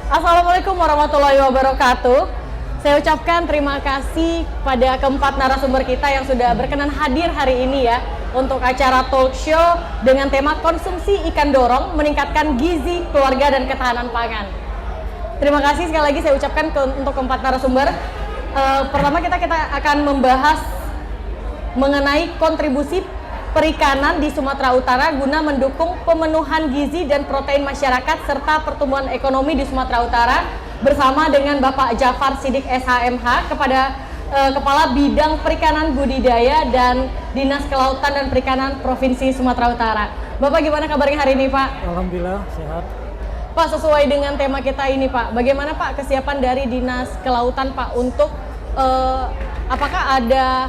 Assalamualaikum warahmatullahi wabarakatuh. Saya ucapkan terima kasih pada keempat narasumber kita yang sudah berkenan hadir hari ini ya untuk acara talk show dengan tema konsumsi ikan dorong meningkatkan gizi, keluarga, dan ketahanan pangan. Terima kasih sekali lagi saya ucapkan untuk keempat narasumber. Pertama kita akan membahas mengenai kontribusi perikanan di Sumatera Utara guna mendukung pemenuhan gizi dan protein masyarakat serta pertumbuhan ekonomi di Sumatera Utara bersama dengan Bapak Jafar Siddiq SHMH kepada Kepala Bidang Perikanan Budidaya dan Dinas Kelautan dan Perikanan Provinsi Sumatera Utara. Bapak gimana kabarnya hari ini, Pak? Alhamdulillah sehat. Pak, sesuai dengan tema kita ini, Pak, bagaimana Pak kesiapan dari Dinas Kelautan, Pak, untuk apakah ada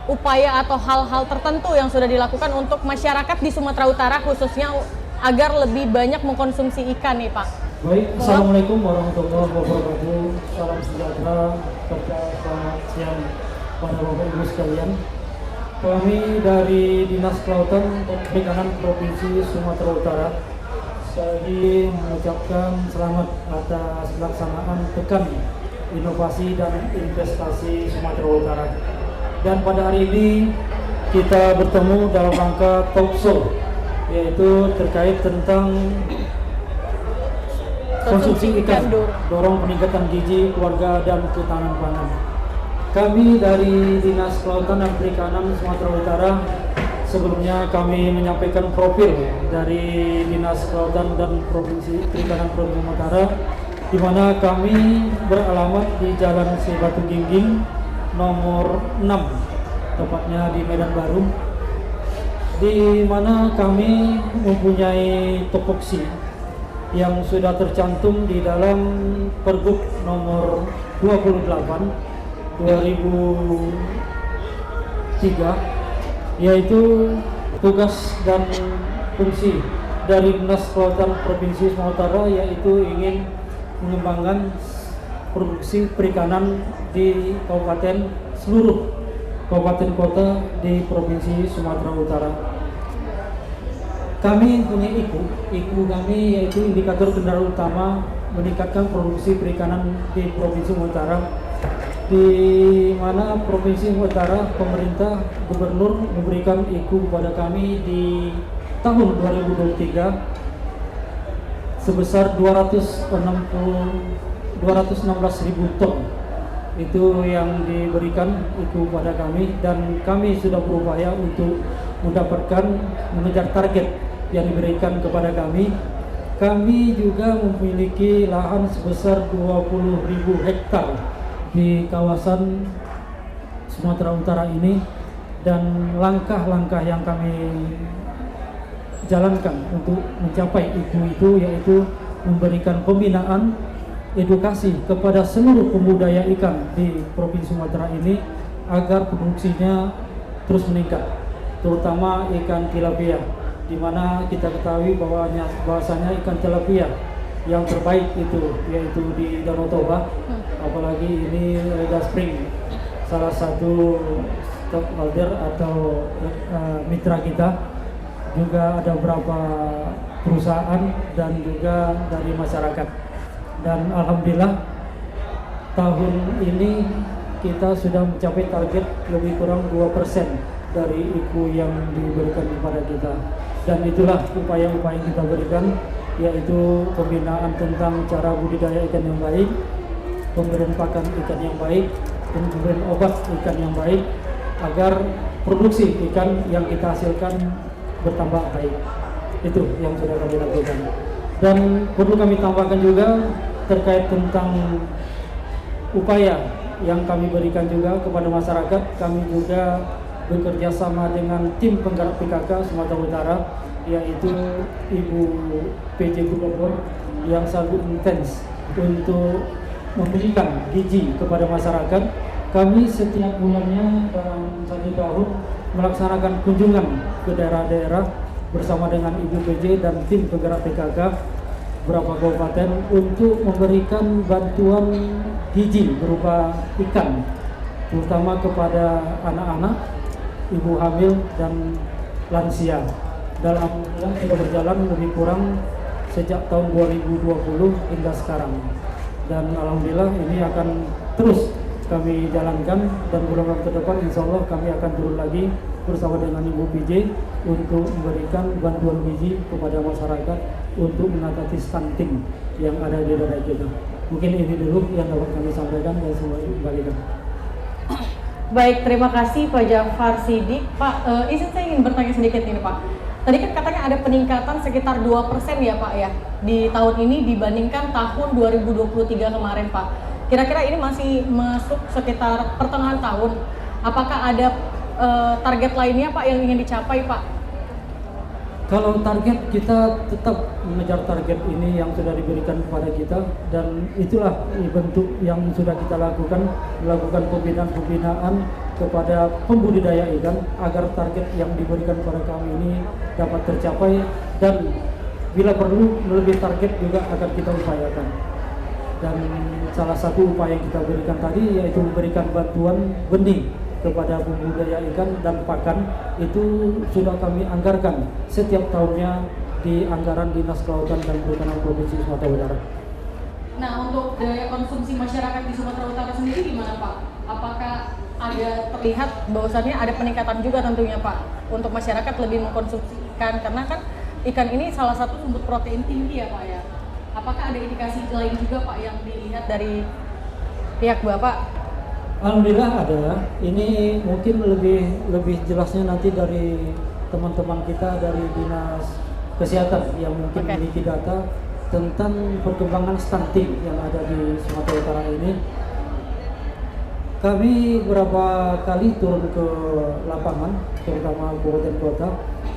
upaya atau hal-hal tertentu yang sudah dilakukan untuk masyarakat di Sumatera Utara khususnya agar lebih banyak mengkonsumsi ikan nih, Pak? Baik, Assalamualaikum warahmatullahi wabarakatuh. Salam sejahtera, selamat siang pada Bapak Ibu sekalian. Kami dari Dinas Kelautan dan Perikanan Provinsi Sumatera Utara saya ingin mengucapkan selamat atas pelaksanaan Pekan Inovasi dan Investasi Sumatera Utara. Dan pada hari ini kita bertemu dalam rangka talk show, yaitu terkait tentang konsumsi ikan, dorong peningkatan gizi, keluarga, dan ketahanan pangan. Kami dari Dinas Kelautan dan Perikanan Sumatera Utara sebelumnya kami menyampaikan profil dari Dinas Kelautan dan Perikanan Provinsi Sumatera Utara, di mana kami beralamat di Jalan Sebatu Gingging nomor 6, tepatnya di Medan Baru, di mana kami mempunyai topoksi yang sudah tercantum di dalam Pergub nomor 28 2003, yaitu tugas dan fungsi dari Dinas Kelautan Provinsi Sumatera Utara, yaitu ingin mengembangkan produksi perikanan di seluruh kabupaten kota di Provinsi Sumatera Utara. Kami punya IKU kami yaitu indikator kendaraan utama meningkatkan produksi perikanan di Provinsi Sumatera Utara, di mana Provinsi Sumatera Utara pemerintah gubernur memberikan IKU kepada kami di tahun 2023 sebesar 216.000 ton. Itu yang diberikan itu pada kami, dan kami sudah berupaya untuk mengejar target yang diberikan kepada kami. Kami juga memiliki lahan sebesar 20.000 hektar di kawasan Sumatera Utara ini, dan langkah-langkah yang kami jalankan untuk mencapai itu yaitu memberikan pembinaan edukasi kepada seluruh pembudaya ikan di Provinsi Sumatera ini agar produksinya terus meningkat, terutama ikan tilapia, di mana kita ketahui bahwasanya ikan tilapia yang terbaik itu yaitu di Danau Toba, apalagi ini Lega Spring, salah satu stockholder atau mitra kita, juga ada beberapa perusahaan dan juga dari masyarakat. Dan alhamdulillah tahun ini kita sudah mencapai target lebih kurang 2% dari IKU yang diberikan kepada kita. Dan itulah upaya-upaya yang kita berikan, yaitu pembinaan tentang cara budidaya ikan yang baik, pemberian pakan ikan yang baik, dan pemberian obat ikan yang baik, agar produksi ikan yang kita hasilkan bertambah baik. Itu yang sudah kami lakukan. Dan perlu kami tambahkan juga terkait tentang upaya yang kami berikan juga kepada masyarakat. Kami juga bekerja sama dengan tim penggerak PKK Sumatera Utara, yaitu Ibu PJ Gubernur, yang sangat intens untuk memberikan gizi kepada masyarakat. Kami setiap bulannya dalam 1 tahun melaksanakan kunjungan ke daerah-daerah bersama dengan Ibu PJ dan tim penggerak PKK beberapa kabupaten untuk memberikan bantuan gizi berupa ikan, terutama kepada anak-anak, ibu hamil, dan lansia. Dalam kita berjalan lebih kurang sejak tahun 2020 hingga sekarang. Dan alhamdulillah ini akan terus kami jalankan, dan bulan ke depan insya Allah kami akan turun lagi bersama dengan Ibu PJ untuk memberikan bantuan gizi kepada masyarakat untuk mengatasi stunting yang ada di daerah kita. Mungkin ini dulu yang dapat kami sampaikan, dan semua kembalikan. Baik, terima kasih Pak Jafar Siddiq. Pak, saya ingin bertanya sedikit ini Pak. Tadi kan katanya ada peningkatan sekitar 2% ya Pak ya di tahun ini dibandingkan tahun 2023 kemarin Pak. Kira-kira ini masih masuk sekitar pertengahan tahun. Apakah ada target lainnya Pak yang ingin dicapai Pak? Kalau target, kita tetap mengejar target ini yang sudah diberikan kepada kita, dan itulah bentuk yang sudah kita lakukan, melakukan pembinaan kepada pembudidaya ikan agar target yang diberikan kepada kami ini dapat tercapai, dan bila perlu lebih target juga akan kita upayakan. Dan salah satu upaya yang kita berikan tadi yaitu memberikan bantuan benih kepada pembudidaya ikan dan pakan, itu sudah kami anggarkan setiap tahunnya di anggaran Dinas Kelautan dan Perikanan Provinsi Sumatera Utara. Nah, untuk daya konsumsi masyarakat di Sumatera Utara sendiri gimana Pak? Apakah ada terlihat bahwasannya ada peningkatan juga tentunya Pak untuk masyarakat lebih mengkonsumsi ikan, karena kan ikan ini salah satu sumber protein tinggi ya Pak ya. Apakah ada indikasi lain juga Pak yang dilihat dari pihak Bapak? Alhamdulillah ada. Ini mungkin lebih jelasnya nanti dari teman-teman kita dari Dinas Kesehatan yang mungkin memiliki data tentang perkembangan stunting yang ada di Sumatera Utara ini. Kami beberapa kali turun ke lapangan, terutama kabupaten kota,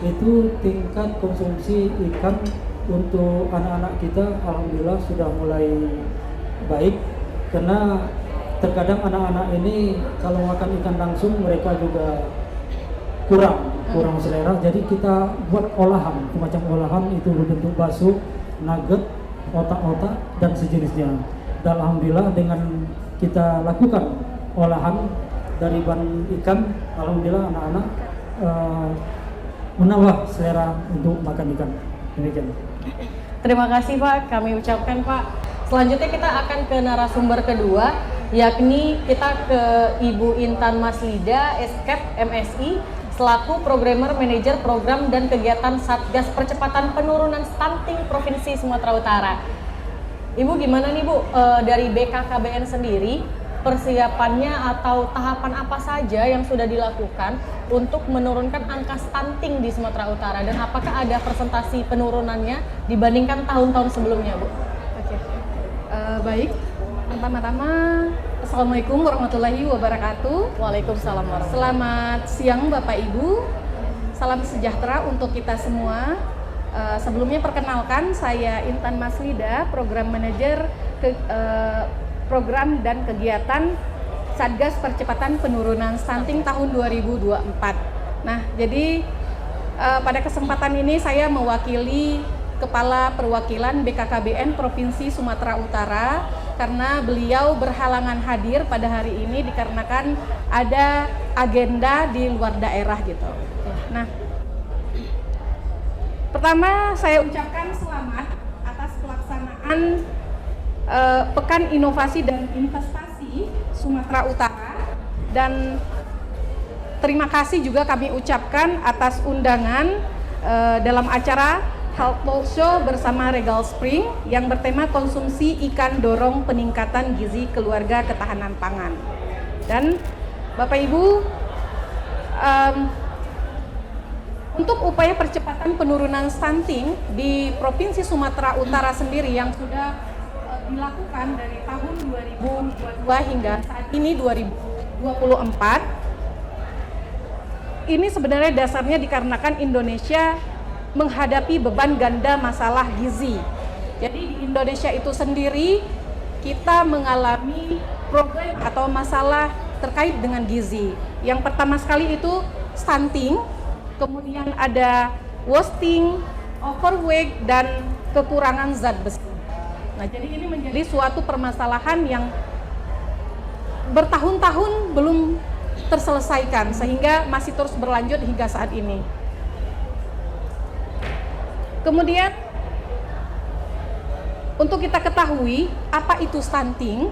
itu tingkat konsumsi ikan untuk anak-anak kita alhamdulillah sudah mulai baik, karena terkadang anak-anak ini kalau makan ikan langsung mereka juga kurang selera. Jadi kita buat olahan, macam olahan itu berbentuk bakso, nugget, otak-otak dan sejenisnya. Dan alhamdulillah dengan kita lakukan olahan dari bahan ikan, alhamdulillah anak-anak menambah selera untuk makan ikan. Demikian. Terima kasih Pak, kami ucapkan Pak. Selanjutnya kita akan ke narasumber kedua, yakni kita ke Ibu Intan Maslida, SCAP MSI, selaku Programmer Manager Program dan Kegiatan Satgas Percepatan Penurunan Stunting Provinsi Sumatera Utara. Ibu gimana nih Bu, dari BKKBN sendiri, persiapannya atau tahapan apa saja yang sudah dilakukan untuk menurunkan angka stunting di Sumatera Utara, dan apakah ada presentasi penurunannya dibandingkan tahun-tahun sebelumnya Bu? Oke. Baik, pertama-tama Assalamualaikum warahmatullahi wabarakatuh. Waalaikumsalam warahmatullahi. Selamat siang Bapak Ibu, salam sejahtera untuk kita semua. Sebelumnya perkenalkan, saya Intan Maslida, Program Manager Program dan Kegiatan Satgas Percepatan Penurunan Stunting tahun 2024. Nah, jadi pada kesempatan ini saya mewakili Kepala Perwakilan BKKBN Provinsi Sumatera Utara, karena beliau berhalangan hadir pada hari ini dikarenakan ada agenda di luar daerah gitu. Nah, pertama saya ucapkan selamat atas pelaksanaan Pekan Inovasi dan Investasi Sumatera Utara, dan terima kasih juga kami ucapkan atas undangan dalam acara Health Talk Show bersama Regal Spring yang bertema konsumsi ikan dorong peningkatan gizi keluarga ketahanan pangan. Dan Bapak Ibu, untuk upaya percepatan penurunan stunting di Provinsi Sumatera Utara sendiri yang sudah dilakukan dari tahun 2022 hingga saat ini 2024, ini sebenarnya dasarnya dikarenakan Indonesia menghadapi beban ganda masalah gizi. Jadi di Indonesia itu sendiri kita mengalami problem atau masalah terkait dengan gizi. Yang pertama sekali itu stunting, kemudian ada wasting, overweight, dan kekurangan zat besi. Nah, jadi ini menjadi suatu permasalahan yang bertahun-tahun belum terselesaikan sehingga masih terus berlanjut hingga saat ini. Kemudian untuk kita ketahui apa itu stunting.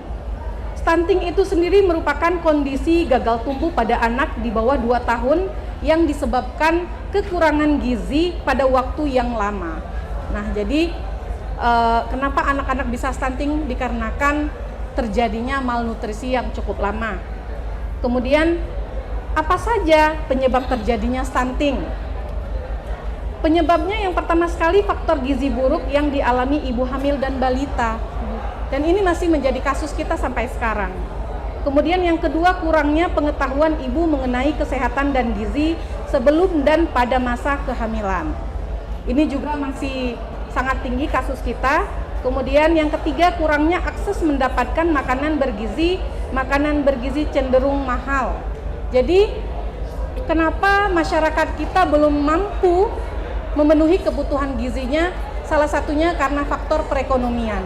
Stunting itu sendiri merupakan kondisi gagal tumbuh pada anak di bawah 2 tahun yang disebabkan kekurangan gizi pada waktu yang lama. Nah, jadi kenapa anak-anak bisa stunting? Dikarenakan terjadinya malnutrisi yang cukup lama. Kemudian, apa saja penyebab terjadinya stunting? Penyebabnya yang pertama sekali faktor gizi buruk yang dialami ibu hamil dan balita. Dan ini masih menjadi kasus kita sampai sekarang. Kemudian yang kedua, kurangnya pengetahuan ibu mengenai kesehatan dan gizi sebelum dan pada masa kehamilan. Ini juga masih sangat tinggi kasus kita. Kemudian yang ketiga, kurangnya akses mendapatkan makanan bergizi. Makanan bergizi cenderung mahal. Jadi kenapa masyarakat kita belum mampu memenuhi kebutuhan gizinya? Salah satunya karena faktor perekonomian.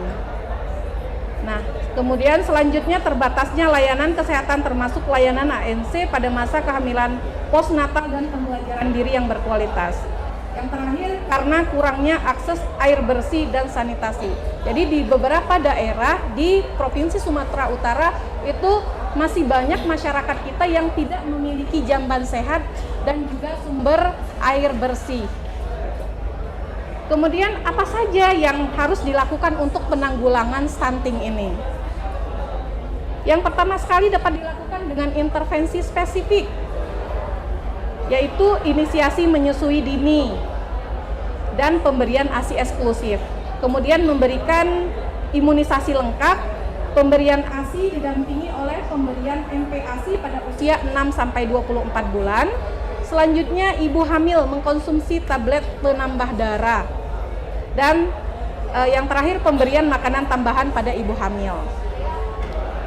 Nah, kemudian selanjutnya terbatasnya layanan kesehatan termasuk layanan ANC pada masa kehamilan postnatal dan pembelajaran diri yang berkualitas. Yang terakhir, karena kurangnya akses air bersih dan sanitasi. Jadi di beberapa daerah di Provinsi Sumatera Utara itu masih banyak masyarakat kita yang tidak memiliki jamban sehat dan juga sumber air bersih. Kemudian apa saja yang harus dilakukan untuk penanggulangan stunting ini? Yang pertama sekali dapat dilakukan dengan intervensi spesifik, yaitu inisiasi menyusui dini dan pemberian ASI eksklusif. Kemudian memberikan imunisasi lengkap, pemberian ASI didampingi oleh pemberian MPASI pada usia 6-24 bulan. Selanjutnya ibu hamil mengkonsumsi tablet penambah darah. Dan yang terakhir pemberian makanan tambahan pada ibu hamil.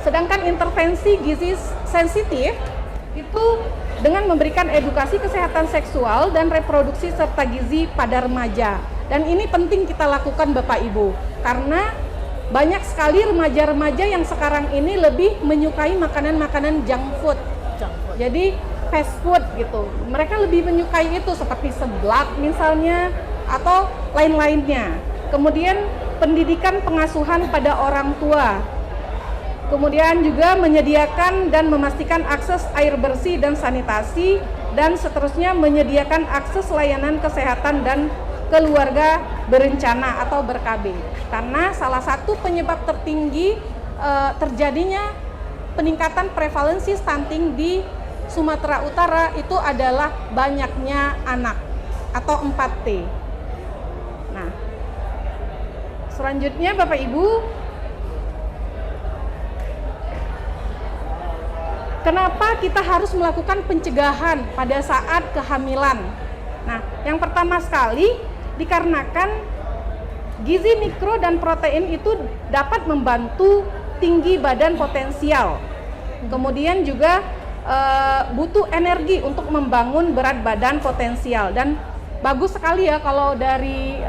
Sedangkan intervensi gizi sensitif itu dengan memberikan edukasi kesehatan seksual dan reproduksi serta gizi pada remaja. Dan ini penting kita lakukan Bapak Ibu, karena banyak sekali remaja-remaja yang sekarang ini lebih menyukai makanan-makanan junk food. Jadi fast food gitu. Mereka lebih menyukai itu seperti seblak misalnya atau lain-lainnya. Kemudian pendidikan pengasuhan pada orang tua. Kemudian juga menyediakan dan memastikan akses air bersih dan sanitasi, dan seterusnya menyediakan akses layanan kesehatan dan keluarga berencana atau ber-KB. Karena salah satu penyebab tertinggi terjadinya peningkatan prevalensi stunting di Sumatera Utara itu adalah banyaknya anak atau 4T. Nah, selanjutnya Bapak Ibu, kenapa kita harus melakukan pencegahan pada saat kehamilan? Nah, yang pertama sekali dikarenakan gizi mikro dan protein itu dapat membantu tinggi badan potensial. Kemudian juga butuh energi untuk membangun berat badan potensial, dan bagus sekali ya kalau dari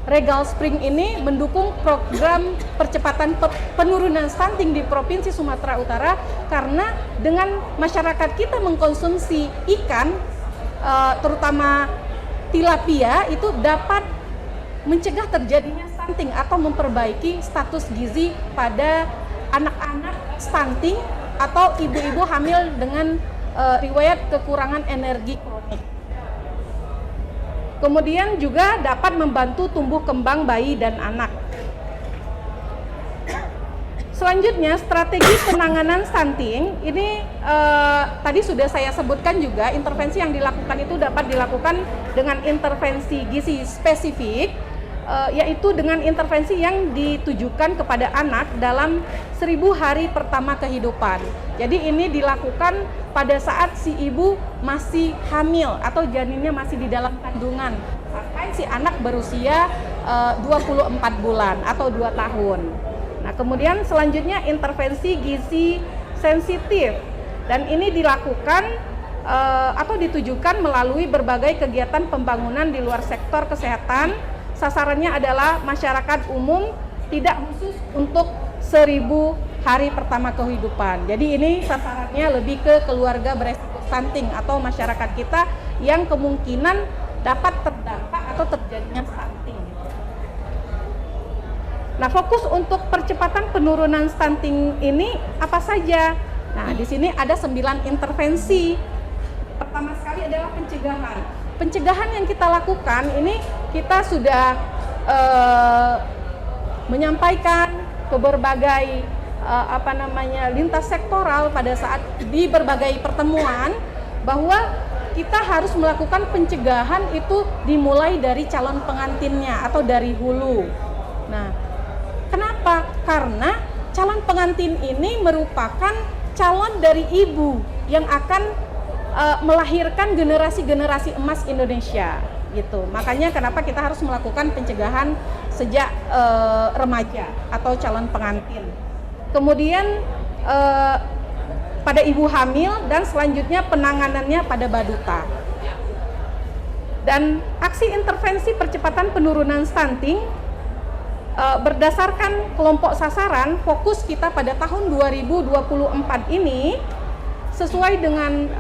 Regal Spring ini mendukung program percepatan penurunan stunting di Provinsi Sumatera Utara, karena dengan masyarakat kita mengkonsumsi ikan, terutama tilapia, itu dapat mencegah terjadinya stunting atau memperbaiki status gizi pada anak-anak stunting atau ibu-ibu hamil dengan riwayat kekurangan energi kronik. Kemudian juga dapat membantu tumbuh kembang bayi dan anak. Selanjutnya, strategi penanganan stunting ini tadi sudah saya sebutkan juga, intervensi yang dilakukan itu dapat dilakukan dengan intervensi gizi spesifik, yaitu dengan intervensi yang ditujukan kepada anak dalam 1000 hari pertama kehidupan. Jadi ini dilakukan pada saat si ibu masih hamil atau janinnya masih di dalam kandungan sampai si anak berusia 24 bulan atau 2 tahun. Nah, kemudian selanjutnya intervensi gizi sensitif, dan ini dilakukan atau ditujukan melalui berbagai kegiatan pembangunan di luar sektor kesehatan. Sasarannya adalah masyarakat umum, tidak khusus untuk 1000 hari pertama kehidupan. Jadi ini sasarannya lebih ke keluarga beresiko stunting atau masyarakat kita yang kemungkinan dapat terdampak atau terjadinya stunting. Nah, fokus untuk percepatan penurunan stunting ini apa saja? Nah, di sini ada 9 intervensi. Pertama sekali adalah pencegahan. Pencegahan yang kita lakukan ini kita sudah menyampaikan ke berbagai lintas sektoral pada saat di berbagai pertemuan bahwa kita harus melakukan pencegahan itu dimulai dari calon pengantinnya atau dari hulu. Nah, kenapa? Karena calon pengantin ini merupakan calon dari ibu yang akan melahirkan generasi-generasi emas Indonesia gitu. Makanya kenapa kita harus melakukan pencegahan sejak remaja atau calon pengantin. Kemudian pada ibu hamil dan selanjutnya penanganannya pada baduta. Dan aksi intervensi percepatan penurunan stunting berdasarkan kelompok sasaran, fokus kita pada tahun 2024 ini sesuai dengan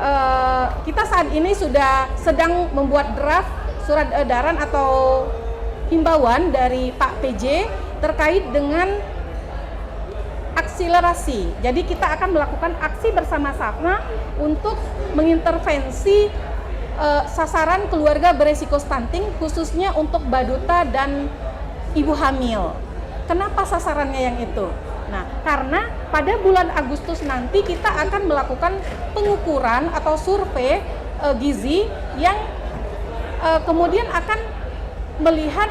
kita saat ini sudah sedang membuat draft surat edaran atau himbauan dari Pak PJ terkait dengan akselerasi. Jadi kita akan melakukan aksi bersama-sama untuk mengintervensi sasaran keluarga beresiko stunting khususnya untuk baduta dan ibu hamil. Kenapa sasarannya yang itu? Nah, karena pada bulan Agustus nanti kita akan melakukan pengukuran atau survei gizi yang kemudian akan melihat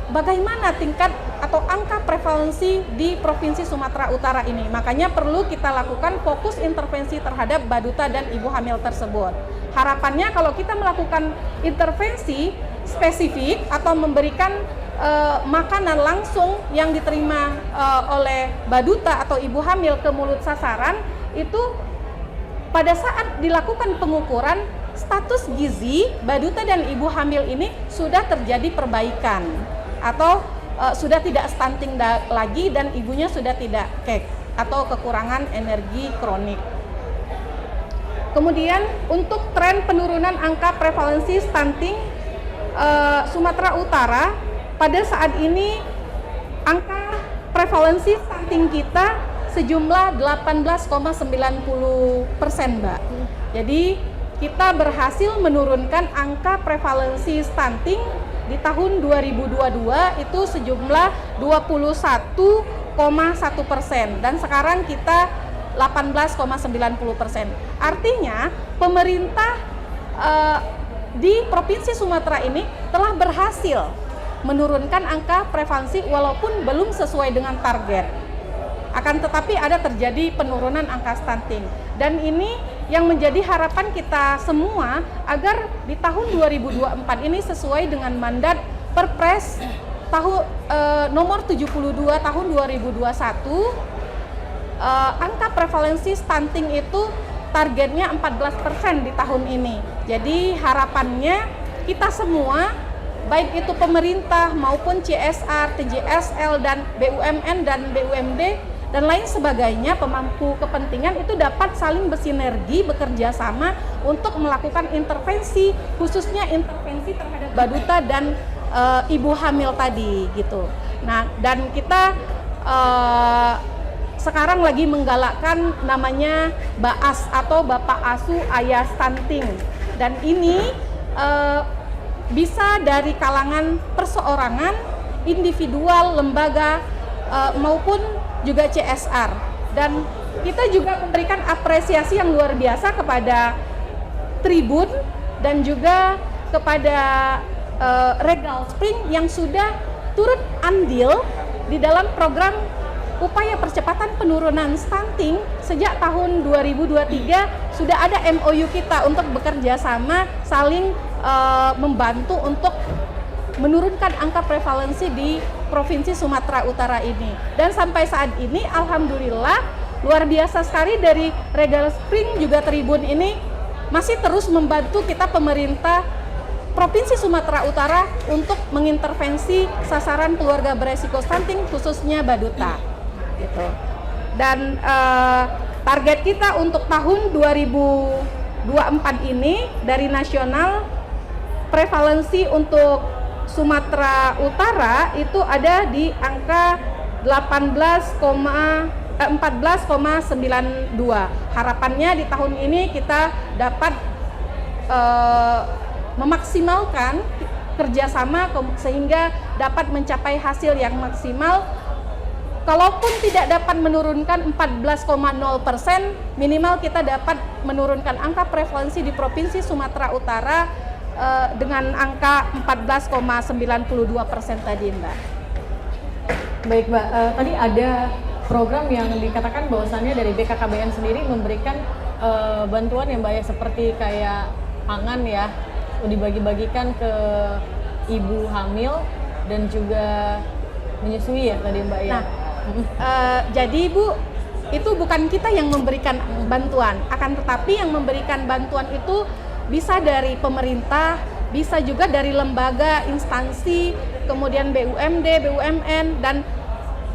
bagaimana tingkat atau angka prevalensi di Provinsi Sumatera Utara ini. Makanya perlu kita lakukan fokus intervensi terhadap baduta dan ibu hamil tersebut. Harapannya kalau kita melakukan intervensi spesifik atau memberikan makanan langsung yang diterima oleh baduta atau ibu hamil ke mulut sasaran, itu pada saat dilakukan pengukuran status gizi baduta dan ibu hamil ini sudah terjadi perbaikan atau sudah tidak stunting lagi dan ibunya sudah tidak kek atau kekurangan energi kronik. Kemudian untuk tren penurunan angka prevalensi stunting Sumatera Utara pada saat ini angka prevalensi stunting kita sejumlah 18,90%, Mbak. Jadi kita berhasil menurunkan angka prevalensi stunting di tahun 2022 itu sejumlah 21,1% dan sekarang kita 18,90%. Artinya pemerintah di Provinsi Sumatera ini telah berhasil menurunkan angka prevalensi walaupun belum sesuai dengan target. Akan tetapi ada terjadi penurunan angka stunting. Dan ini yang menjadi harapan kita semua agar di tahun 2024 ini sesuai dengan mandat Perpres nomor 72 tahun 2021, angka prevalensi stunting itu targetnya 14% di tahun ini. Jadi harapannya kita semua, baik itu pemerintah maupun CSR, TJSL, dan BUMN dan BUMD dan lain sebagainya, pemangku kepentingan itu dapat saling bersinergi, bekerja sama untuk melakukan intervensi, khususnya intervensi terhadap baduta dan ibu hamil tadi gitu. Nah, dan kita sekarang lagi menggalakkan namanya BAAS atau Bapak Asuh Ayah Stunting, dan ini bisa dari kalangan perseorangan, individual, lembaga maupun juga CSR. Dan kita juga memberikan apresiasi yang luar biasa kepada Tribun dan juga kepada Regal Spring yang sudah turut andil di dalam program upaya percepatan penurunan stunting. Sejak tahun 2023 sudah ada MOU kita untuk bekerja sama saling membantu untuk menurunkan angka prevalensi di Provinsi Sumatera Utara ini. Dan sampai saat ini alhamdulillah luar biasa sekali dari Regal Spring juga Tribun ini masih terus membantu kita pemerintah Provinsi Sumatera Utara untuk mengintervensi sasaran keluarga beresiko stunting khususnya baduta gitu. Dan target kita untuk tahun 2024 ini dari nasional prevalensi untuk Sumatera Utara itu ada di angka 14,92. Harapannya di tahun ini kita dapat memaksimalkan kerjasama sehingga dapat mencapai hasil yang maksimal. Kalaupun tidak dapat menurunkan 14,0%, minimal kita dapat menurunkan angka prevalensi di Provinsi Sumatera Utara dengan angka 14,92% tadi, Mbak. Baik, Mbak. Tadi ada program yang dikatakan bahwasannya dari BKKBN sendiri memberikan bantuan ya, Mbak, ya, seperti kayak pangan ya, dibagi-bagikan ke ibu hamil dan juga menyusui ya tadi, Mbak, ya. Nah, jadi Bu, itu bukan kita yang memberikan bantuan, akan tetapi yang memberikan bantuan itu bisa dari pemerintah, bisa juga dari lembaga, instansi, kemudian BUMD, BUMN, dan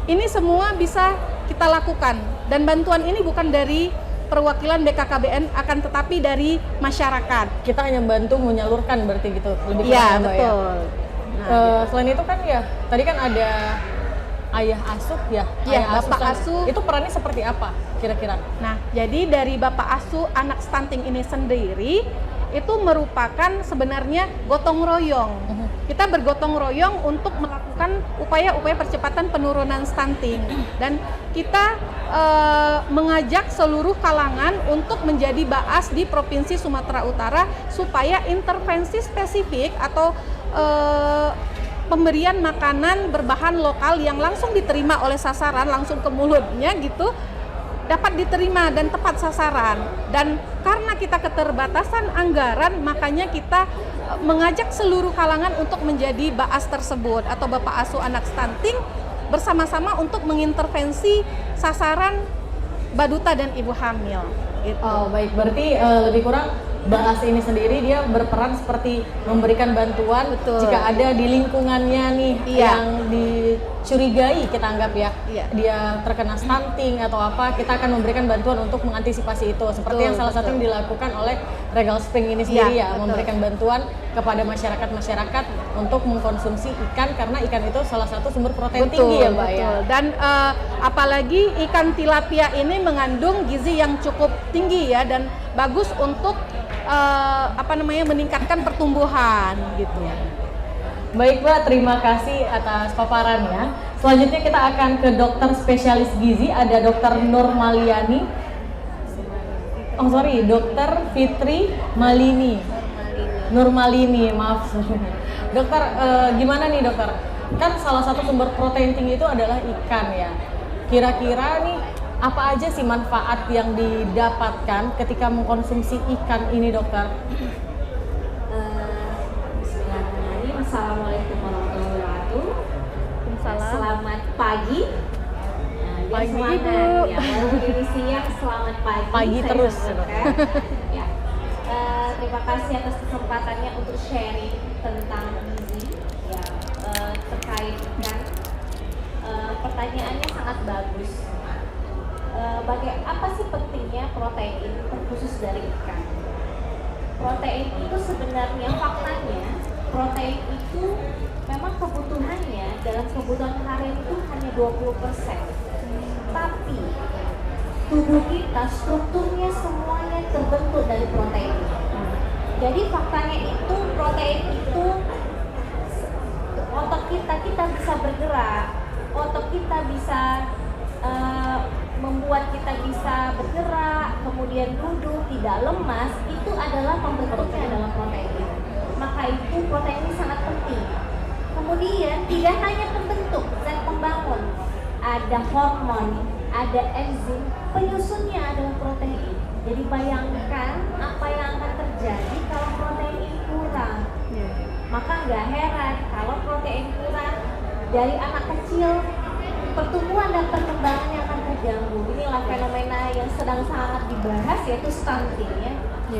ini semua bisa kita lakukan. Dan bantuan ini bukan dari perwakilan BKKBN, akan tetapi dari masyarakat. Kita hanya bantu menyalurkan berarti gitu, lebih Iya, kurang, Mbak, betul. ya. Nah, Selain itu kan ya, tadi kan ada ayah asuh ya, Iya, ayah bapak kan. asuh. Itu perannya seperti apa kira-kira? Nah, jadi dari bapak asuh anak stunting ini sendiri itu merupakan sebenarnya gotong royong. Kita bergotong royong untuk melakukan upaya-upaya percepatan penurunan stunting, dan kita mengajak seluruh kalangan untuk menjadi baas di Provinsi Sumatera Utara supaya intervensi spesifik atau pemberian makanan berbahan lokal yang langsung diterima oleh sasaran, langsung ke mulutnya gitu, dapat diterima dan tepat sasaran. Dan karena kita keterbatasan anggaran, makanya kita mengajak seluruh kalangan untuk menjadi baas tersebut atau bapak asuh anak stunting bersama-sama untuk mengintervensi sasaran baduta dan ibu hamil. Gitu. Oh baik, berarti lebih kurang Baas ini sendiri dia berperan seperti memberikan bantuan. Betul. Jika ada di lingkungannya nih yang dicurigai, kita anggap ya, dia terkena stunting atau apa, kita akan memberikan bantuan untuk mengantisipasi itu. Seperti yang salah satu yang dilakukan oleh Regal Spring ini sendiri memberikan bantuan kepada masyarakat untuk mengkonsumsi ikan, karena ikan itu salah satu sumber protein tinggi ya Mbak ya. Dan apalagi ikan tilapia ini mengandung gizi yang cukup tinggi ya, dan bagus untuk meningkatkan pertumbuhan gitu. Baik Mbak, terima kasih atas paparannya. Selanjutnya kita akan ke dokter spesialis gizi, ada Dokter Dokter Fitri Malini. Nurmalini, maaf. Dokter, gimana nih dokter? Kan salah satu sumber protein tinggi itu adalah ikan ya. Kira-kira nih apa aja sih manfaat yang didapatkan ketika mengkonsumsi ikan ini dokter? Bismillahirrahmanirrahim. Assalamualaikum warahmatullahi wabarakatuh. Selamat pagi. Pagi semangat, Bu. Ya, baru ini siang, selamat pagi. Pagi saya terus. Ya. Terima kasih atas kesempatannya untuk sharing tentang gizi ya, terkait ikan. Pertanyaannya sangat bagus. Apa sih pentingnya protein terkhusus dari ikan? Protein itu sebenarnya faktanya, protein itu memang kebutuhannya dalam kebutuhan harian itu hanya 20%. Tapi tubuh kita strukturnya semuanya terbentuk dari protein. Jadi faktanya itu protein itu otot kita bisa bergerak, otot kita bisa membuat kita bisa bergerak, kemudian duduk, tidak lemas, itu adalah pembentuknya adalah protein. Maka itu protein ini sangat penting. Kemudian tidak hanya pembentuk zat pembangun, ada hormon, ada enzim, penyusunnya adalah protein. Jadi bayangkan apa yang akan terjadi kalau protein ini kurang. Maka nggak heran kalau protein kurang dari anak kecil, pertumbuhan dan perkembangannya akan terganggu. Inilah fenomena yang sedang sangat dibahas, yaitu stunting ya.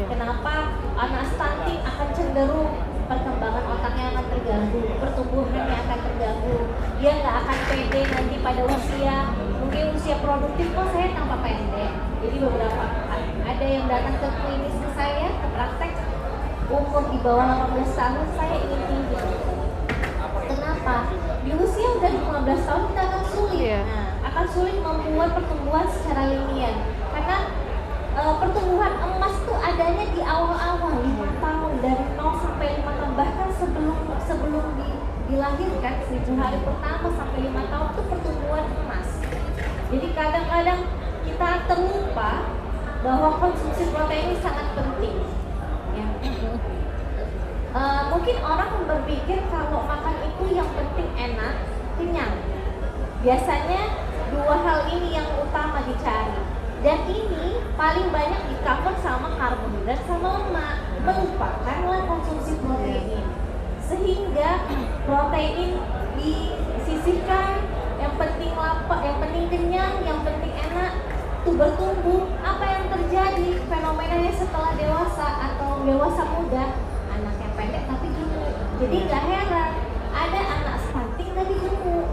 Kenapa anak stunting akan cenderung perkembangan otaknya akan terganggu, pertumbuhannya akan terganggu. Dia nggak akan pede nanti pada mungkin usia produktif, kok saya tampak pendek. Jadi beberapa ada yang datang ke klinis saya, ke praktek, umur di bawah 18 tahun, saya ingin tinggi. Kenapa? Di usia udah 15 tahun kita akan sulit. Iya. Nah, akan sulit membuat pertumbuhan secara linier. Karena pertumbuhan emas tuh adanya di awal-awal 5 tahun dari 0 sampai 5 tahun, bahkan sebelum dilahirkan 1000 hari pertama sampai 5 tahun itu pertumbuhan emas. Jadi kadang-kadang kita terlupa bahwa konsumsi protein ini sangat penting. Ya. Mungkin orang berpikir kalau makan itu yang penting enak, kenyang. Biasanya dua hal ini yang utama dicari. Dan ini paling banyak di-cover sama karbohidrat sama lemak. Melupakanlah konsumsi protein. Sehingga protein disisihkan, yang penting lapar, yang penting kenyang, yang penting enak, tuh bertumbuh. Apa yang terjadi? Fenomenanya setelah dewasa atau dewasa muda, anaknya pendek tapi gemuk. Jadi nggak heran ada anak stunting tapi gemuk.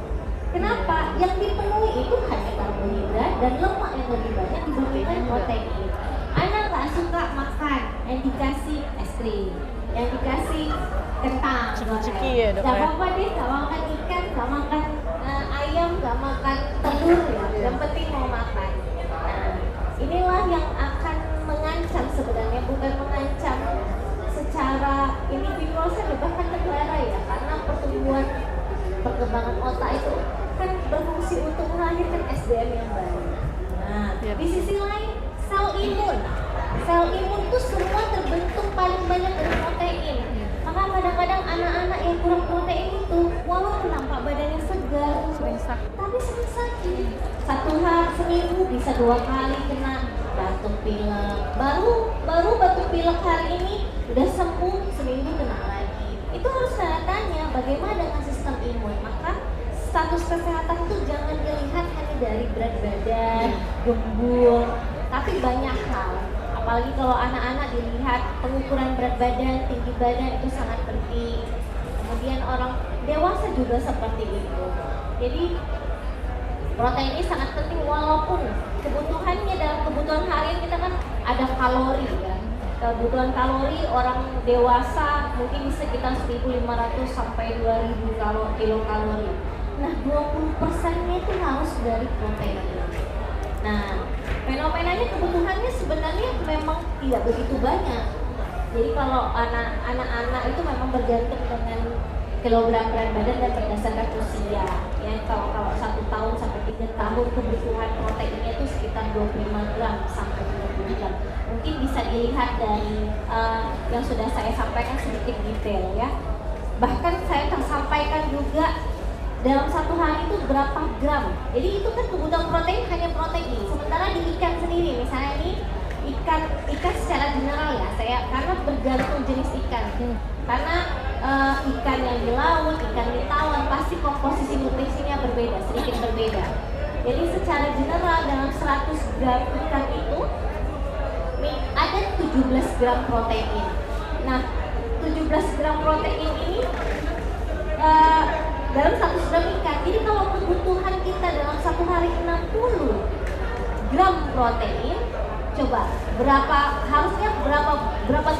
Kenapa? Yang dipenuhi itu hanya karbohidrat dan lemak yang lebih banyak dibandingkan protein. Anak nggak suka makan yang dikasih es krim, yang dikasih kentang, Ciki-ciki ya, Dok, nggak ya? apa-apa deh, nggak makan ikan, nggak makan ayam, nggak makan telur ya. Yang penting mau makan. Nah, inilah yang akan mengancam sebenarnya, bukan mengancam secara individual saja, bahkan negara ya, karena perkembangan otak itu kan berfungsi untuk melahirkan SDM yang baik. Nah, di sisi lain sel imun tuh semua terbentuk paling banyak dari protein. Maka kadang-kadang anak-anak yang kurang protein itu walaupun nampak badannya segar, tapi sering sakit. Seminggu bisa 2 kali kena batuk pilek. Baru batuk pilek hari ini udah sembuh, seminggu kena lagi. Itu harus tanda tanya bagaimana dengan sistem imun. Maka status kesehatan itu jangan dilihat hanya dari berat badan, gembul, tapi banyak hal. Apalagi kalau anak-anak dilihat pengukuran berat badan, tinggi badan itu sangat penting. Kemudian orang dewasa juga seperti itu. Jadi protein ini sangat penting walaupun kebutuhannya dalam kebutuhan harian kita kan ada kalori ya. Kebutuhan kalori orang dewasa mungkin di sekitar 1.500 sampai 2.000 kilokalori. Nah, 20%-nya itu harus dari protein. Nah, fenomenanya kebutuhannya sebenarnya memang tidak begitu banyak. Jadi kalau anak-anak itu memang bergantung dengan kilogram berat badan dan berdasarkan usia. Ya, kalau 1 tahun sampai 3 tahun kebutuhan proteinnya itu sekitar 25 gram sampai 30 gram. Mungkin bisa dilihat dari yang sudah saya sampaikan sedikit detail ya. Bahkan saya sampaikan juga dalam 1 hari itu berapa gram. Jadi itu kan kebutuhan protein hanya protein. Sementara di ikan sendiri, misalnya ini ikan secara general ya, saya karena bergantung jenis ikan. Karena ikan yang di laut, ikan di tawar pasti komposisi nutrisinya berbeda, sedikit berbeda. Jadi secara general dalam 100 gram ikan itu ada 17 gram protein. Nah, 17 gram protein ini dalam 100 gram ikan. Jadi kalau kebutuhan kita dalam 1 hari 60 gram protein, coba berapa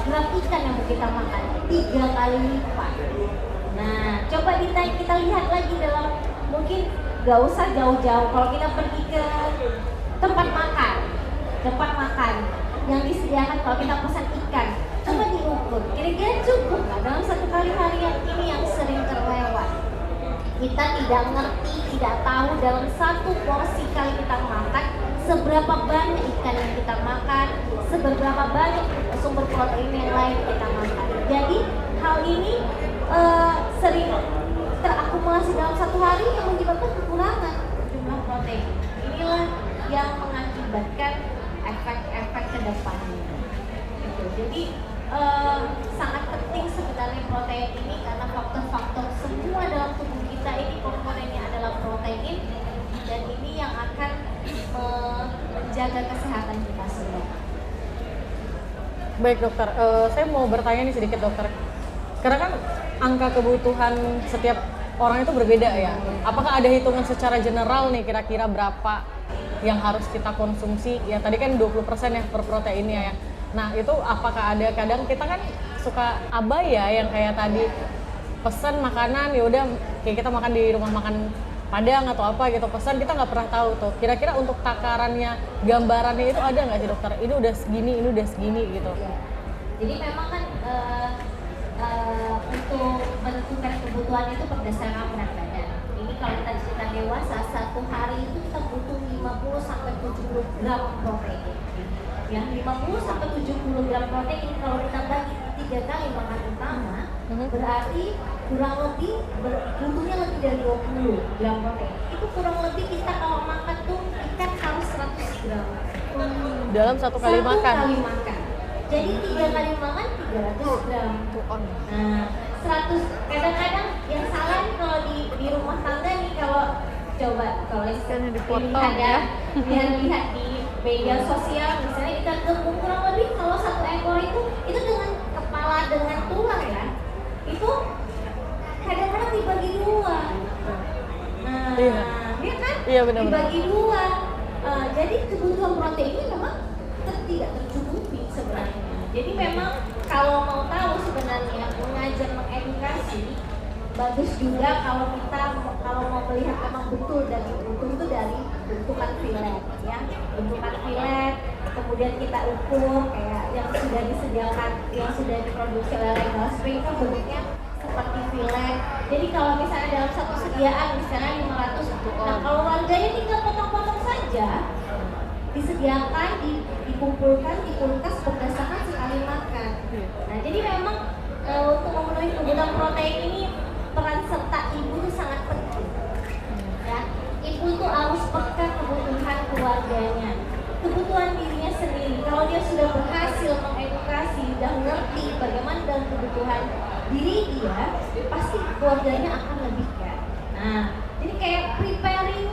gram ikan yang mau kita makan? 3 kali lipat. Nah, coba kita lihat lagi dalam, mungkin gak usah jauh-jauh. Kalau kita pergi ke tempat makan yang disediakan, kalau kita pesan ikan, coba diukur. Kira-kira cukup nggak dalam 1 kali harian ini yang sering terlewat? Kita tidak ngerti, tidak tahu dalam 1 porsi kali kita makan seberapa banyak ikan yang kita makan, seberapa banyak sumber protein yang lain kita makan. Jadi hal ini sering terakumulasi dalam 1 hari yang menyebabkan kekurangan jumlah protein. Inilah yang mengakibatkan efek-efek ke depannya. Gitu. Jadi sangat penting sebenarnya protein ini karena faktor-faktor semua dalam tubuh kita ini komponennya adalah protein, dan ini yang akan menjaga kesehatan kita semua. Baik dokter, saya mau bertanya nih sedikit dokter. Karena kan angka kebutuhan setiap orang itu berbeda ya. Apakah ada hitungan secara general nih kira-kira berapa yang harus kita konsumsi? Ya tadi kan 20% ya per proteinnya ya. Nah itu apakah ada, kadang kita kan suka abai ya yang kayak tadi pesan makanan ya udah kayak kita makan di rumah makan Padang atau apa gitu, pesan kita nggak pernah tahu tuh kira-kira untuk takarannya, gambarannya itu ada nggak sih dokter? Ini udah segini, ini udah segini gitu. Ya. Jadi memang kan untuk menentukan kebutuhan itu berdasarkan berat badan. Ini kalau kita cerita dewasa, satu hari itu kita butuh 50 sampai 70 gram protein. Ya, 50 sampai 70 gram protein kalau kita bagi 3 kali makan utama, berarti kurang lebih butuhnya lebih dari 20 gram protein. Itu kurang lebih kita kalau makan tuh ikan harus 100 gram. Dalam satu kali makan. Satu kali makan. Jadi 3 kali makan 300 gram. Nah, 100 kadang-kadang yang salah nih kalau di rumah tangga nih, kalau coba kalau Ikannya dipotong lihat di media sosial misalnya ikan gembung kurang lebih kalau satu ekor itu dengan kepala dengan tulang ya, itu kadang-kadang dibagi dua. Nah, ya kan? Iya, benar-benar. Dibagi dua. Jadi kebutuhan proteinnya memang tidak tercukupi sebenarnya. Jadi memang kalau mau tahu sebenarnya mengajar mengedukasi bagus juga kalau mau melihat memang betul dari itu dari bentukan filet ya, bentukan filet, kemudian kita ukur kayak yang sudah disediakan, yang sudah diproduksi oleh Legal Spring kan bentuknya seperti filet. Jadi kalau misalnya dalam satu sediaan misalnya 500, nah kalau warganya tinggal potong-potong saja, disediakan, dikumpulkan di kulkas berdasarkan sekali makan. Nah jadi memang untuk memenuhi kebutuhan protein ini peran serta ibu itu sangat penting. Ya, ibu itu harus peka kebutuhan keluarganya, kebutuhan dirinya sendiri. Kalau dia sudah berhasil mengedukasi, sudah ngerti bagaimana dalam kebutuhan diri dia, pasti keluarganya akan lebih kan. Nah, jadi kayak preparing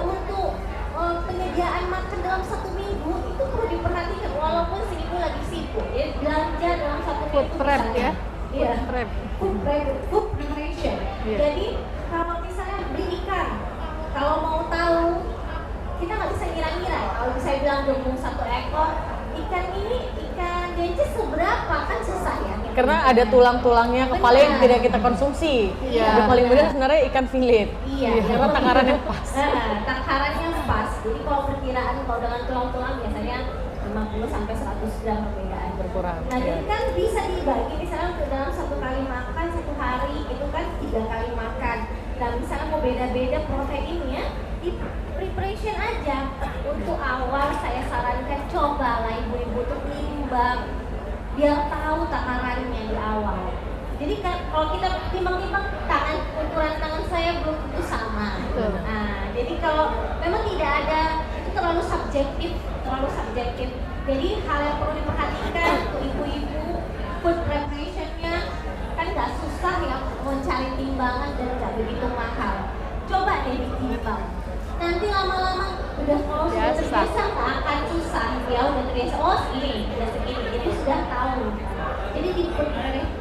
untuk penyediaan makan dalam 1 minggu itu perlu diperhatikan walaupun si ibu lagi sibuk. Ya, belanja dalam 1 minggu. Food prep ya. Iya. Food prep. Food preparation. Iya. Jadi kalau misalnya beli ikan, kalau mau tahu kita nggak bisa ngira-ngira. Kalau saya bilang gembung 1 ekor, ikan ini ikan dencis seberapa kan susah ya. Karena ada tulang-tulangnya kepala yang tidak kita konsumsi. Iya. Yang paling benar sebenarnya ikan filet. Iya, Karena takarannya pas. Takarannya pas. Jadi kalau perkiraan kalau dengan tulang-tulang biasanya 50 sampai 100 gram perbedaan. Berkurang. Nah, Iya. jadi kan bisa dibagi misalnya untuk dalam 1 kali makan 1 hari itu kan 3 kali makan. Nah, misalnya mau beda-beda proteinnya, di preparation aja. Untuk awal saya sarankan cobalah ibu-ibu tuh nimbang biar tahu takarannya di awal. Jadi kan kalau kita timbang-timbang ukuran tangan saya belum tentu sama. Nah, jadi kalau memang tidak ada, itu terlalu subjektif. Jadi hal yang perlu diperhatikan untuk ibu-ibu, food preparation-nya kan nggak susah ya, mencari timbangan dan nggak begitu mahal. Coba deh ditimbang. Nanti lama-lama udah kalau sudah terbiasa nggak akan susah ya, udah terbiasa ini udah segini, jadi sudah tahu. Jadi di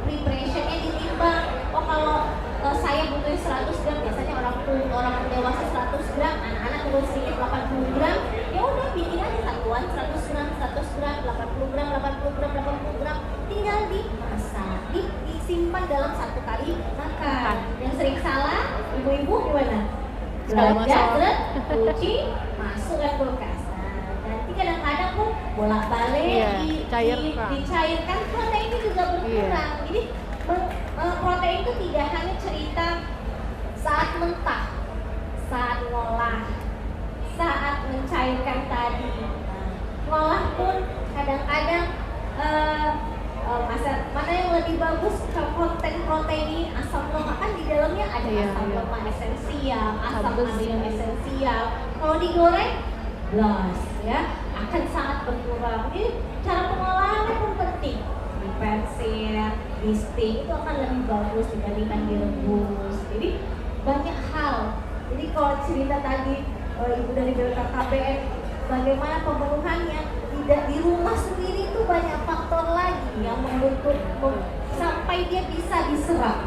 preparation-nya ditimbang. Oh kalau saya butuh 100 gram, biasanya orang dewasa 100 gram, anak-anak perlu sedikit 80 gram. Ya udah bikin aja satuan 100 gram, 80 gram, 80 gram, tinggal dimasak, disimpan dalam 1 kali makan. Yang sering salah ibu-ibu gimana? Belanja, cuci, masuk ke kulkas. Nah, nanti kadang-kadang pun bolak-balik dicairkan, proteinnya juga berkurang. Jadi protein itu tidak hanya cerita saat mentah, saat ngolah, saat mencairkan tadi. Ngolah pun kadang-kadang mana yang lebih bagus konten protein ini, asam lemak kan di dalamnya ada asam lemak esensial, asam amino esensial. Kalau digoreng, blas ya akan sangat berkurang. Jadi cara pengolahannya pun penting. Dipersir, di steam itu akan lebih bagus dibandingkan direbus. Jadi banyak hal. Jadi kalau cerita tadi ibu dari BKKBN bagaimana pemenuhannya, tidak di rumah sendiri itu banyak faktor lagi yang menuntut sampai dia bisa diserap.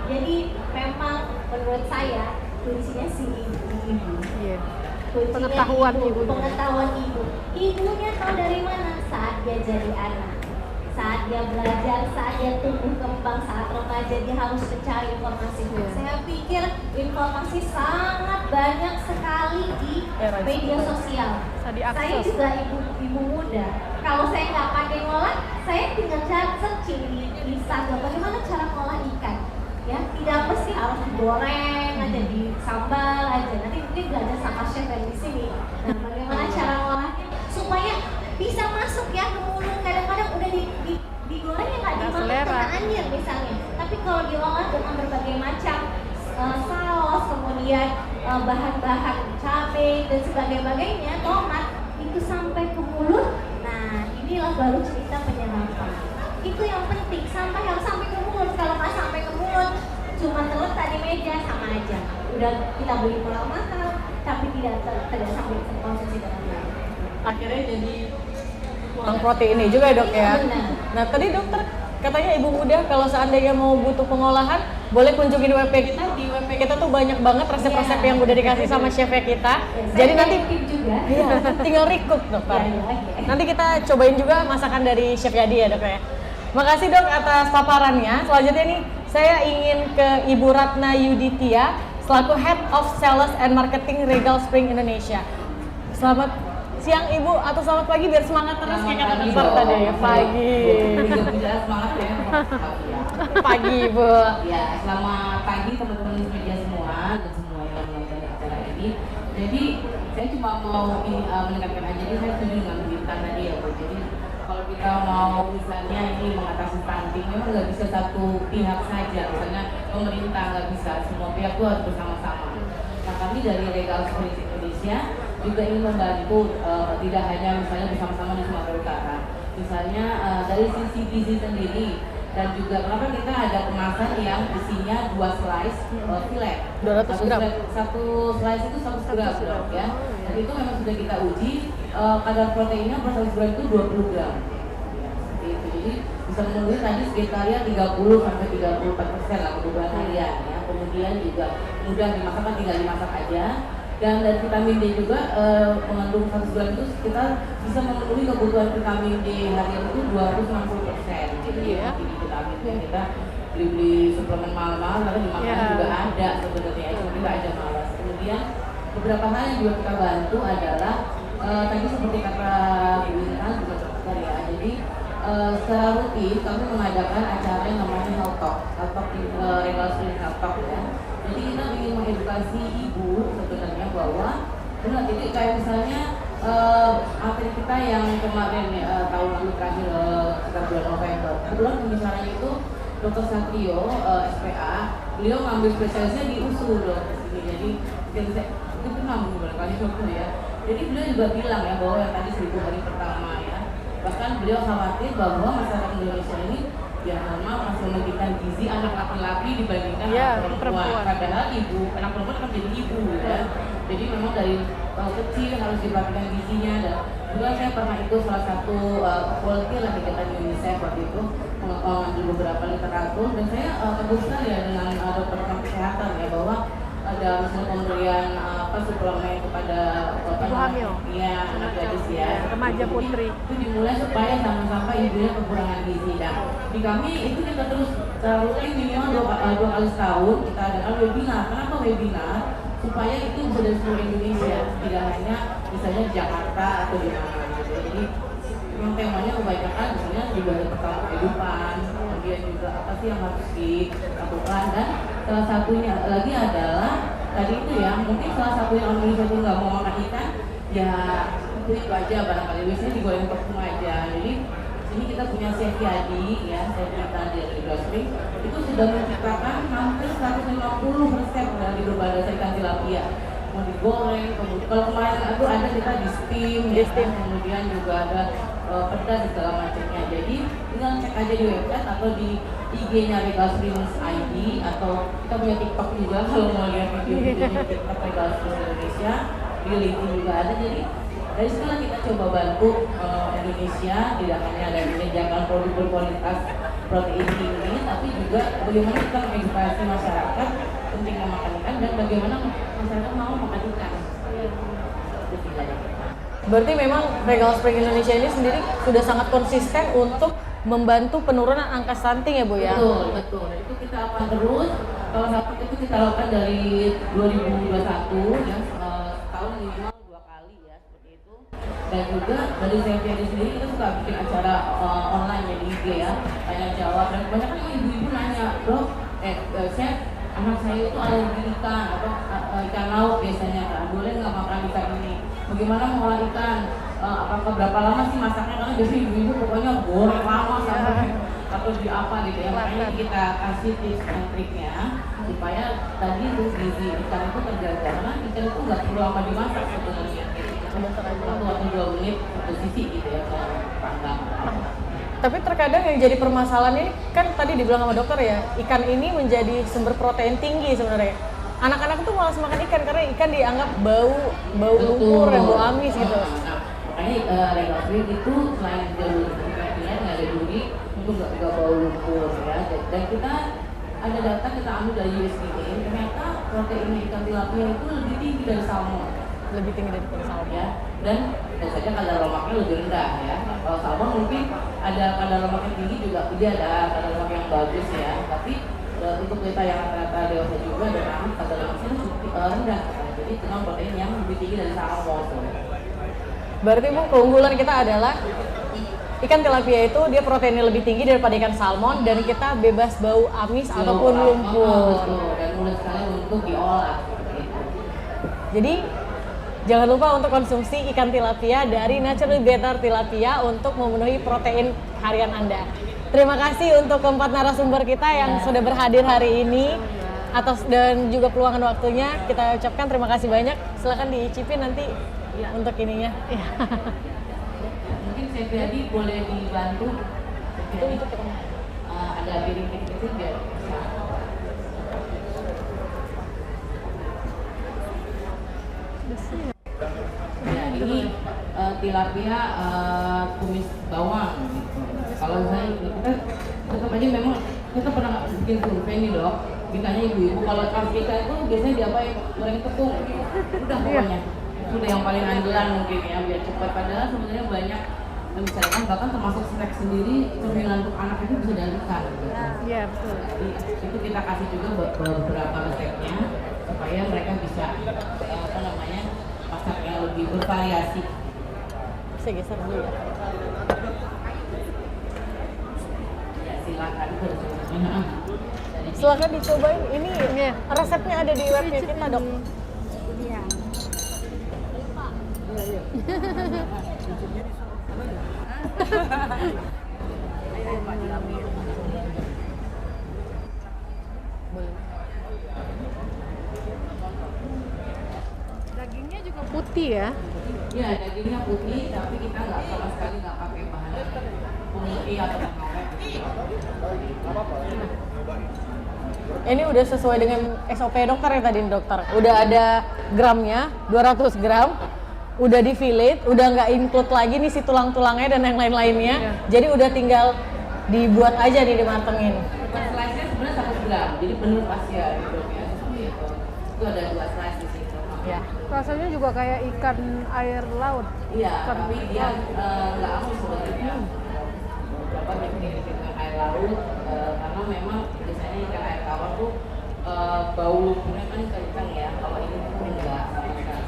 Jadi memang menurut saya kuncinya si ibu. Iya. Pengetahuan ibu. Ibunya tahu dari mana saat dia jadi anak. saat dia belajar, saat dia tumbuh kembang, saat remaja dia harus mencari informasi. Saya pikir informasi sangat banyak sekali di media sosial. Saya juga ibu muda. Kalau saya nggak pakai ngolah, saya tinggal cari searching di Instagram bagaimana cara ngolah ikan. Ya, tidak mesti harus digoreng aja, di sambal aja. Nanti mungkin belajar sama chef yang di sini. Nah, bagaimana cara ngolahnya supaya bisa masuk ya ke mulut. Kadang-kadang udah digoreng ya nggak dimakan kena anjir misalnya. Tapi kalau diolah dengan berbagai macam saus, kemudian bahan-bahan cabai dan sebagainya, tomat, itu sampai ke mulut. Nah, inilah baru cerita menyenangkan. Itu yang penting, harus sampai ke mulut. Kalau nggak sampai ke mulut, cuma terletak di meja, sama aja. Udah kita beli mahal-mahal, tapi tidak sampai konsumsi dengan baik. Akhirnya jadi kurang protein ini juga ya, Dok ya. Benar. Nah, tadi dokter katanya ibu muda kalau seandainya mau butuh pengolahan boleh kunjungin WP kita. Di WP kita tuh banyak banget resep-resep yang udah dikasih sama chefnya kita. Jadi nanti juga. Iya, tinggal recook, Dokter. Nanti kita cobain juga masakan dari Chef Yadi ya, Dok ya. Makasih, Dok, atas paparannya. Selanjutnya nih saya ingin ke Ibu Ratna Yuditya selaku Head of Sales and Marketing Regal Spring Indonesia. Selamat siang Ibu atau selamat pagi biar semangat terus kayak kata Dokter tadi ya. Pagi. Semangat ya. Pagi, Ibu. Ya, selamat pagi teman-teman media semua dan semua yang menonton acara ini. Jadi saya cuma mau meningkatkan aja, jadi saya setuju dengan bintang tadi ya, Bu. Jadi kalau kita mau misalnya ini mengatasi stunting, memang nggak bisa satu pihak saja. Misalnya pemerintah nggak bisa, semua pihak tuh harus bersama-sama. Nah, kami dari Regal Spring Indonesia juga ingin membantu tidak hanya misalnya bersama-sama di Sumatera Utara. Misalnya dari sisi gizi sendiri. Dan juga kenapa kita ada kemasan yang isinya 2 slice filet. 200 gram. Satu slice itu 100 gram ya. Dan itu memang sudah kita uji kadar proteinnya per 100 gram itu 20 gram. Ya, seperti itu. Jadi bisa memenuhi tadi sekitar 30 sampai 34% lah kebutuhan harian ya. Kemudian juga mudah dimasak, kan tinggal dimasak aja. Dan dari vitamin D juga mengandung 100 gram itu sekitar bisa memenuhi kebutuhan vitamin D harian itu 260%. Jadi ya, vitamin D kita beli suplemen mahal-mahal lalu dimakan juga ada sebenarnya, cuma kita aja malas. Kemudian beberapa hal yang juga kita bantu adalah tadi seperti kata Bu Intan juga dokter ya. Jadi secara rutin kami mengadakan acara yang namanya Health Talk atau Regal Spring Health Talk ya. Jadi kita ingin mengedukasi ibu sebenarnya bahwa benar, jadi kayak misalnya materi kita yang kemarin tahun lalu terakhir sekitar bulan November. Kebetulan pembicaranya itu Dr. Satrio, SPA, beliau ngambil spesialisnya di USU dok. Jadi itu pernah menggunakan itu ya. Jadi beliau juga bilang ya bahwa yang tadi 1000 hari pertama ya. Bahkan beliau khawatir bahwa masyarakat Indonesia ini ya normal masih memiliki gizi anak laki-laki dibandingkan anak perempuan. Padahal anak perempuan akan jadi ibu ya. Jadi memang dari kecil harus diperhatikan gizinya. Dan juga saya pernah ikut salah satu quality lah kegiatan UNICEF waktu itu mengambil beberapa literatur dan saya teguh sekali ya dengan dokter kesehatan ya bahwa ada misalnya pemberian suplemen kepada ibu hamil, ya anak gadis ya, remaja putri. Itu dimulai supaya sampai ibunya kekurangan gizi. Dan di kami itu kita terus rutin minimal 2 kali setahun kita adakan webinar. Kenapa webinar? Supaya itu bisa dari seluruh Indonesia, tidak hanya misalnya di Jakarta atau di mana gitu. Jadi memang temanya kebanyakan misalnya di hari pertama kehidupan, kemudian juga apa sih yang harus dilakukan, dan salah satunya lagi adalah tadi itu ya, mungkin salah satu yang orang Indonesia itu nggak mau makan ikan, ya itu aja barangkali biasanya digoreng tepung aja. Jadi ini kita punya Chef Yadi ya, Chef Yadi dari Regal Spring itu sudah menciptakan hampir 150 resep dari berbagai dasar ikan tilapia. Mau digoreng, kemudian kalau kemarin itu ada kita di steam, kemudian juga ada pedas segala macamnya. Jadi tinggal cek aja di website atau di IG-nya Regal Spring ID, atau kita punya TikTok juga kalau mau lihat video-video di TikTok Regal Spring Indonesia, di LinkedIn juga ada. Jadi dari sekarang kita coba bantu Indonesia tidak hanya dari menjaga produk berkualitas protein tinggi, tapi juga bagaimana kita mengedukasi masyarakat pentingnya makan ikan dan bagaimana masyarakat mau makan ikan. Berarti memang Regal Spring Indonesia ini sendiri sudah sangat konsisten untuk membantu penurunan angka stunting ya Bu ya? Betul, betul. Dan itu kita akan terus, kalau saat itu kita lakukan dari 2021 ya, setahun minimal 2 kali ya, seperti itu. Dan juga dari CFPD sendiri kita suka bikin acara online ya di IG ya, tanya jawab. Dan banyak kan ibu-ibu nanya, Dok, Chef, anak saya itu alergi ikan atau ikan laut biasanya kan, boleh nggak makan ikan ini? Bagaimana mengolah ikan? Apakah berapa lama sih masaknya? Karena biasanya ibu-ibu pokoknya goreng lama sampai atau di apa gitu ya. Makanya kita kasih tips dan triknya supaya tadi itu gizi ikan itu terjaga. Karena ikan itu nggak perlu lama dimasak sebenarnya. Satu atau 2 menit posisi gitu ya kalau panggang. Tapi terkadang yang jadi permasalahan ini kan tadi dibilang sama dokter ya, ikan ini menjadi sumber protein tinggi sebenarnya. Anak-anak tuh malas makan ikan karena ikan dianggap bau lumpur, bau amis gitu. Makanya legal free itu selain jalur protein nggak ada duri, itu nggak bau lumpur ya. Dan kita ada data kita ambil dari USDA, ternyata protein ikan tilapia itu lebih tinggi dari salmon. Lebih tinggi dari salmon Ya. Dan tentu saja kadar lemaknya lebih rendah ya. Kalau salmon mungkin ada kadar lemaknya tinggi juga, dia ada kadar lemak yang bagus ya. Tapi untuk kita yang rata-rata dewasa juga dan anak kadar lemaknya cukup rendah. Jadi cuma protein yang lebih tinggi dari salmon. Berarti Bu, keunggulan kita adalah ikan tilapia itu dia proteinnya lebih tinggi daripada ikan salmon dan kita bebas bau amis ataupun lumpur. Dan mudah sekali untuk diolah. Jadi jangan lupa untuk konsumsi ikan tilapia dari Naturally Better Tilapia untuk memenuhi protein harian Anda. Terima kasih untuk keempat narasumber kita yang sudah berhadir hari ini atas dan juga peluangan waktunya. Kita ucapkan terima kasih banyak. Silakan diicipin nanti untuk ininya. Mungkin saya tadi boleh dibantu. Ada piring kecil biar bisa. Ya, ini tilapia tumis bawang. Kalau saya kita tetap aja memang kita pernah bikin survei nih Dok. Ditanya ibu-ibu kalau Afrika itu biasanya diapain? Goreng tepung. Udah pokoknya. Sudah yang paling andalan mungkin ya biar cepat. Padahal sebenarnya banyak misalkan bahkan termasuk snack sendiri cemilan untuk anak itu bisa dari ikan. Iya betul. Jadi itu kita kasih juga beberapa resepnya supaya mereka bisa masak yang lebih bervariasi. Saya geser dulu ya. Ya silakan. Silakan dicobain. Ini resepnya ada di webnya kita Dok. Iya. Dagingnya juga putih ya? Ya dagingnya putih tapi kita nggak sama sekali nggak pakai bahan pemutih atau pengawet. Ini udah sesuai dengan SOP dokter ya tadi dokter. Udah ada gramnya, 200 gram. Udah di fillet, udah nggak include lagi nih si tulang-tulangnya dan yang lain-lainnya. Jadi udah tinggal dibuat aja nih dimatengin. Slice-nya sebenarnya 1 gram, jadi penuh pas ya gitu ya. Itu ada 2 slice di situ. Ya. Rasanya juga kayak ikan air laut. Iya, Ikan tapi dia nggak amis sebenarnya. Beberapa bikin ikan air laut karena memang biasanya ikan air tawar tuh bau lumpurnya kan kencang ya. Kalau ini tuh enggak sama sekali.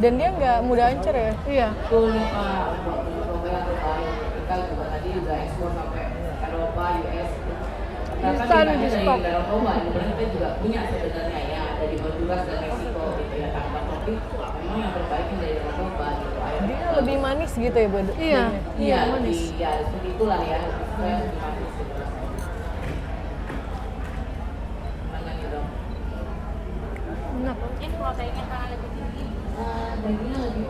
Dan dia nggak mudah hancur ya? Iya. Betul Eropa kita juga tadi udah ekspor sampai Eropa, US. Bahkan Bisa di dari stok. Eropa, kita juga punya sebenarnya ya dari Honduras dan Meksiko gitu ya. Tapi memang yang terbaik yang dari Eropa gitu. Dia lebih manis gitu ya Bu? Iya. Iya, manis. ya seperti itulah ya. Saya lebih manis gitu. Gimana nih Dok? Enak. Mungkin proteinnya karena lebih tinggi, Dagingnya lebih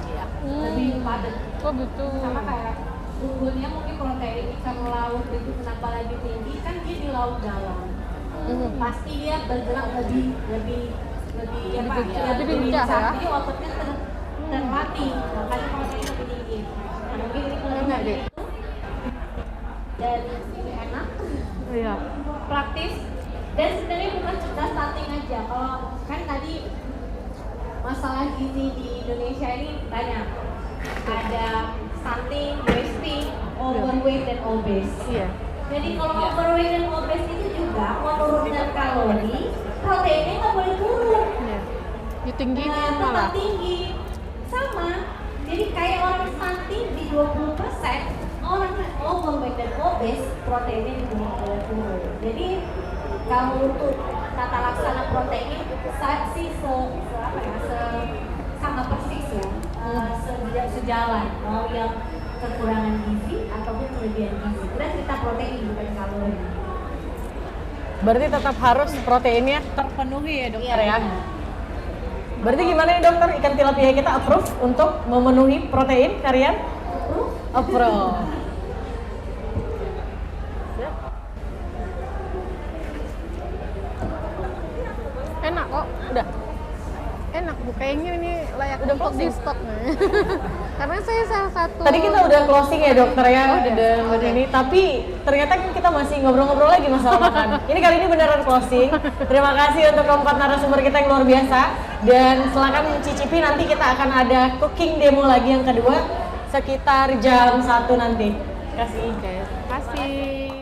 ya, lebih padat. Oh gitu. Sama kayak unggulnya mungkin protein ikan laut itu kenapa lebih tinggi kan dia di laut dalam. Pasti dia bergerak lebih apa ya? lebih lincah ya? Jadi ototnya terlatih, makanya proteinnya lebih tinggi. Nah, mungkin ini kelebihannya deh. itu dan lebih enak, Iya. praktis dan sebenarnya bukan cerdas stunting aja. Kalau kan tadi masalah gizi di Indonesia ini banyak, ada stunting, wasting, overweight dan obese. Iya. Jadi kalau overweight dan obese itu juga menurunkan kalori, proteinnya nggak boleh turun. Iya. Ditinggiin Tetap malah. tinggi. Sama. Jadi kayak orang stunting di 20%, orang overweight dan obese proteinnya juga nggak boleh turun. Jadi kalau untuk tata laksana protein sama persis ya, sejalan mau yang kekurangan gizi ataupun kelebihan gizi. Dan kita protein bukan kalori. Berarti tetap harus proteinnya terpenuhi ya dokter ya. Berarti gimana nih dokter, ikan tilapia kita approve untuk memenuhi protein harian? Approve. Enak kok. Udah. Enak Bu, kayaknya ini layak Udah untuk di closing? stok. Karena saya salah satu. Tadi kita udah closing ya dokter ya, Oh, udah. dan ini tapi ternyata kan kita masih ngobrol-ngobrol lagi masalah makan. Ini kali ini beneran closing. Terima kasih untuk keempat narasumber kita yang luar biasa, dan silakan mencicipi, nanti kita akan ada cooking demo lagi yang kedua sekitar jam 1 nanti. Kasih. Terima kasih.